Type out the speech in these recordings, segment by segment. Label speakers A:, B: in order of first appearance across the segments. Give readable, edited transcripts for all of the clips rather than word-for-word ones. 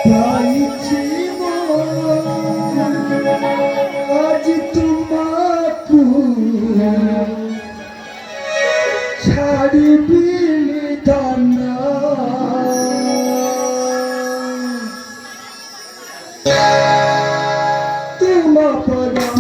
A: পাইছি আজ তোমাকু ছাড়িবি দানা তোমা পরাই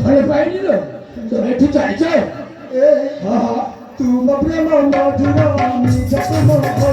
B: ভালো পাইনি রে তোর একটু চাইছো
A: तुम प्रेम मधुर जप मधुर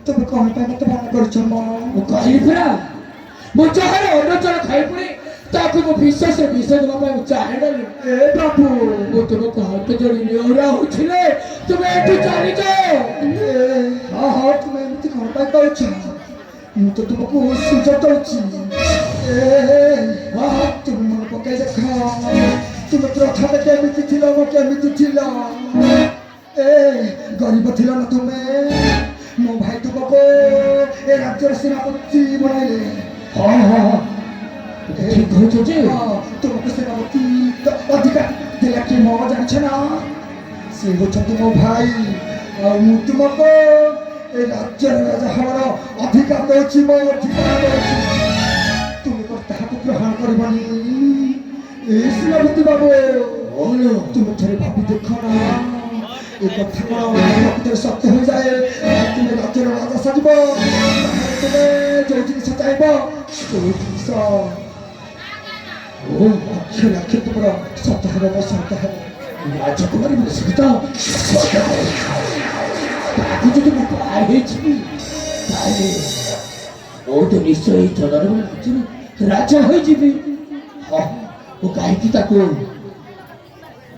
A: तुम कौन पैदा तो बात कर चलो
B: ମୁଁ କହିଲି ପରା ମୁଁ ଚାହେଁ ଅନ୍ୟ ଜଣ ଖାଇ ପୁଣି ତାକୁ ମୁଁ ବିଶ୍ୱାସ ଦେବା ପାଇଁ ମୁଁ ଚାହେଁନି
A: ए बाबू
B: ମୁଁ ତୁମକୁ ହାତ ଯୋଡ଼ି ନେଉରା ହଉଥିଲେ ତୁମେ ଏଠୁ ଚାଲିଯାଅ
A: हाँ हाँ तुम एमती कौन पाई पाउछ ମୁଁ ତ ତୁମକୁ ସୁଯୋଗ ଦଉଛି ତୁମେ ମନେ ପକାଇ ଦେଖ ତୁମେ ପ୍ରଥମେ କେମିତି ଥିଲ ମୁଁ କେମିତି ଥିଲ ଗରିବ ଥିଲ ନା ତୁମେ ମୋ ଭାଇ ତୁମକୁ ଏ ରାଜ୍ୟର ସେନାପତି ବନାଇଲେ
B: ଠିକ କହୁଛ ଯେ
A: ତୁମକୁ ସେନାପତି ଅଧିକାର ଦେଲା କି ମୋ ଜାଣିଛ ନା ସେ ହେଉଛନ୍ତି ମୋ ଭାଇ ଆଉ ମୁଁ ତୁମକୁ ଏ ରାଜ୍ୟର ରାଜା ହବାର ଅଧିକାର ଦେଉଛି ମୋ ଅଧିକାର ଦେଉଛି ତୁମେ କଣ ତାହାକୁ ଗ୍ରହଣ କରିବନି ଏ ସେନାପତି ବାବୁ ତୁମେ ଥରେ ଭାବି ଦେଖ ନା ଏ କଥା ପ୍ରକୃତରେ ସତ୍ୟ ହୋଇଯାଏ ତୁମେ ରାଜ୍ୟର ରାଜା ସାଜିବ ତୁମେ ଯୋଉ ଜିନିଷ ଚାହିଁବ ଯୋଉ ଜିନିଷ ଅକ୍ଷର ଅକ୍ଷର ତୁମର ସତ ହେବ ସତ ହେବ
B: ରାଜକୁମାରୀ ବସିତ ତାକୁ ଯଦି ମୁଁ ବାହା ହେଇଯିବି ତାହେଲେ ମୁଁ ତ ନିଶ୍ଚୟ ଏଇ ଚନ୍ଦ୍ରର ରାଜ୍ୟର ରାଜା ହୋଇଯିବି ମୁଁ କାହିଁକି ତାକୁ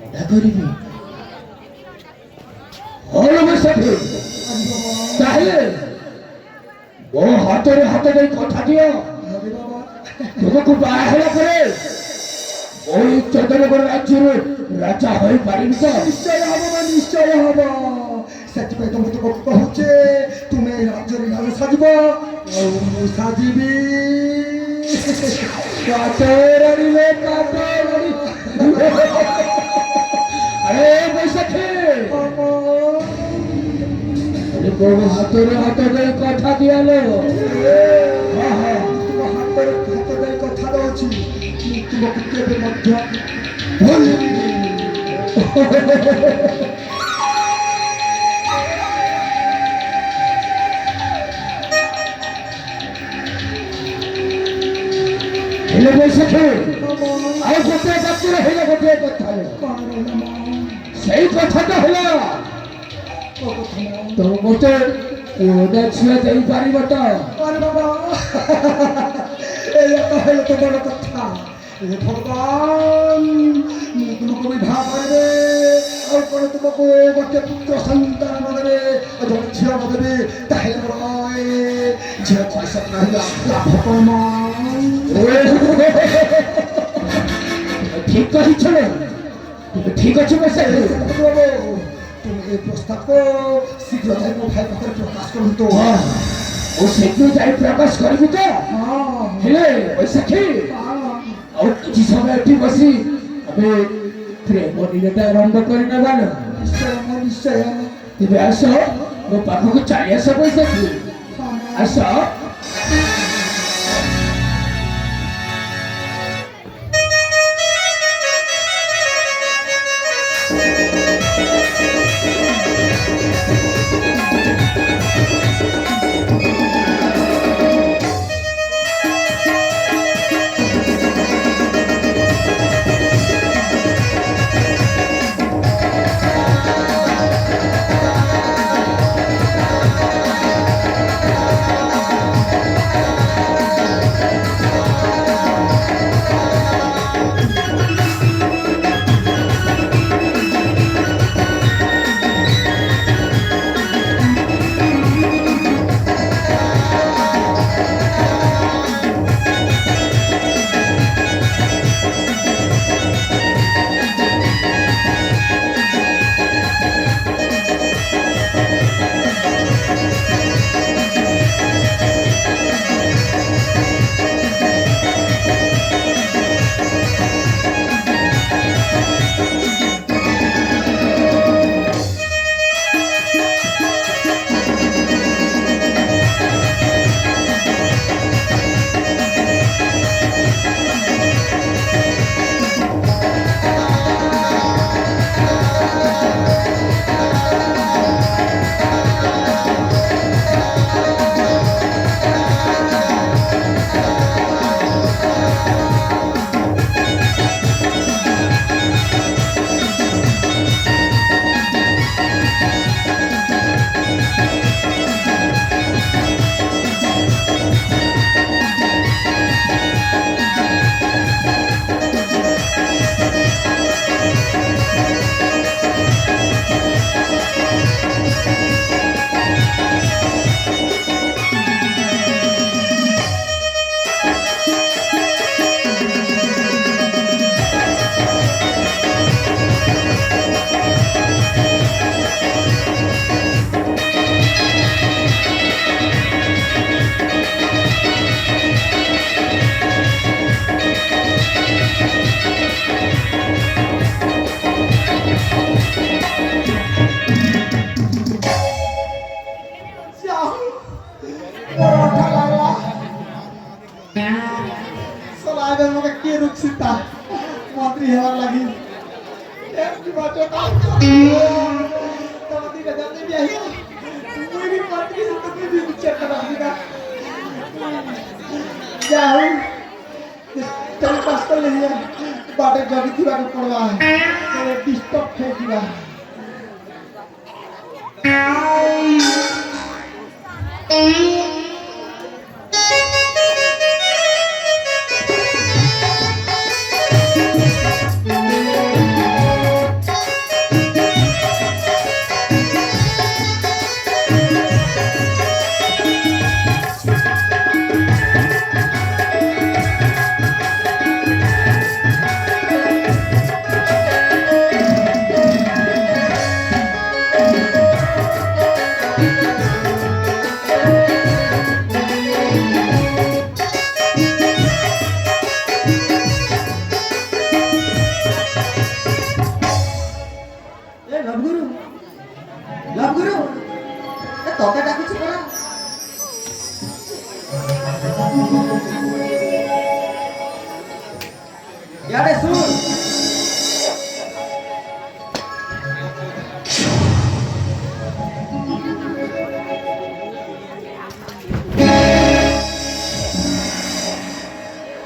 B: ମନା କରିବି ତାହେଲେ ମୋ ହାତରେ ହାତ ଦେଇ କଥା ଦିଅ ତୁମକୁ ବାହା ହେଲା ପରେ ମୁଁ ଏଇ ଚନ୍ଦ୍ରନଗର ରାଜ୍ୟରୁ ରାଜା ହୋଇପାରିବି ତ
A: ନିଶ୍ଚୟ ହବ ସେଥିପାଇଁ ତୁମେ ତୁମକୁ କହୁଛେ ତୁମେ ଯିବ ଆଉ ମୁଁ ସାଜିବି।
B: କାଟରାଣିଲେ କାଟରାଣି। ଆରେ ବୈଶାଖୀ ଆରେ ବୋଉ ହାତରେ ହାତ ଦେଇ କଥା ଦିଆଲୋ।
A: ହଁ ହଁ ତୁମ ହାତରେ ହାତ ଦେଇ କଥା ଦଉଛି ମୁଁ ତୁମକୁ କେବେ ମଧ୍ୟ ଭୁଲିବିନି।
B: ହେଲେ ବୈଶାଖୀ ଆଉ ଗୋଟିଏ ବାକ୍ୟରେ ହେଲେ ଗୋଟିଏ କଥା ସେଇ କଥାଟା ହେଲା ତ ଗୋଟେ ପୁଅଟା ଝିଅ ଦେଇପାରିବ ତ?
A: ଏଇଆ ତ ହେଲେ ତ ବଡ଼ କଥା। ଏ ଭଗବାନ ମୁଁ ତୁମକୁ ବିବାହ କରିବେ ଆଉ କ'ଣ ତୁମକୁ ଗୋଟେ ପୁତ୍ର ସନ୍ତାନ ଦେବେ ଜଣେ ଝିଅ ଦେବେ ତାହେଲେ ମୋର ଏ ଝିଅ ସ୍ୱପ୍ନ ଲାଭ କ'ଣ?
B: ঠিক কহিছ তুমি ঠিক আছে বৈশাখী।
A: তুমি এই প্রস্তাব শীঘ্র যাই ମୋ ଭାଇ ପାଖରେ ପ୍ରକାଶ କରନ୍ତୁ।
B: ও শীঘ্র যাই প্রকাশ করবি তো? হেলে বৈশাখী ଆଉ କିଛି ସମୟ ଏଠି ବସି ଆମେ ପ୍ରେମ ନିରଟା ଆରମ୍ଭ କରିନେବା।
A: ନିଶ୍ଚୟ
B: ତେବେ ଆସ ମୋ ପାଖକୁ ଚାଲି ଆସ ବୈଶାଖୀ ଆସ।
A: Ruksita Mantri hewan lagi yang dibaca tahu kalau tidak jadi biaya ini mantri tapi dibicarakan kita jauh dari pastor ya pada jadi tidak perlu kalau di stop kayak gila
C: ତତେ ଡାକୁଛି ପରା। ଇଆଡେ ଶୁଣ।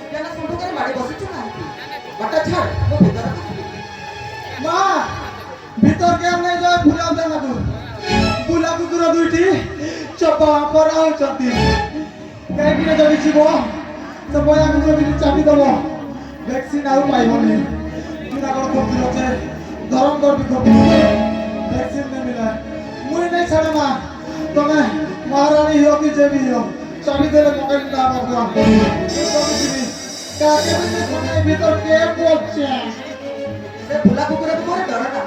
C: কেন শুধু করে মাড়ি বসেছো কাহিଁକି? বাটা ছাড় ମୋ ଭିତରେ
A: মা ভিতর কেম নাই যায় ফুলা দেনা তু বুলা কুকুর দুইটি চপা পরা হচ্ছন্তি কাইকি না যদি জীব তো বয়া কুকুর দুইটি চাপি দেব ভ্যাকসিন ଆଉ পাইবনি কিনা কোন করতে হচ্ছে ধরম করবি করবি ভ্যাকসিন নেই মিলা মুই নাই ছাড়ে মা তুমি মহারানী হিও কি যে भी हो চাবি দেলে মকে না আমার গ্রাম তুমি কাকে ভিতর কে পড়ছে
C: ସେ ଫୁଲା କୁକୁରକୁ ମୋର ଡର ନା।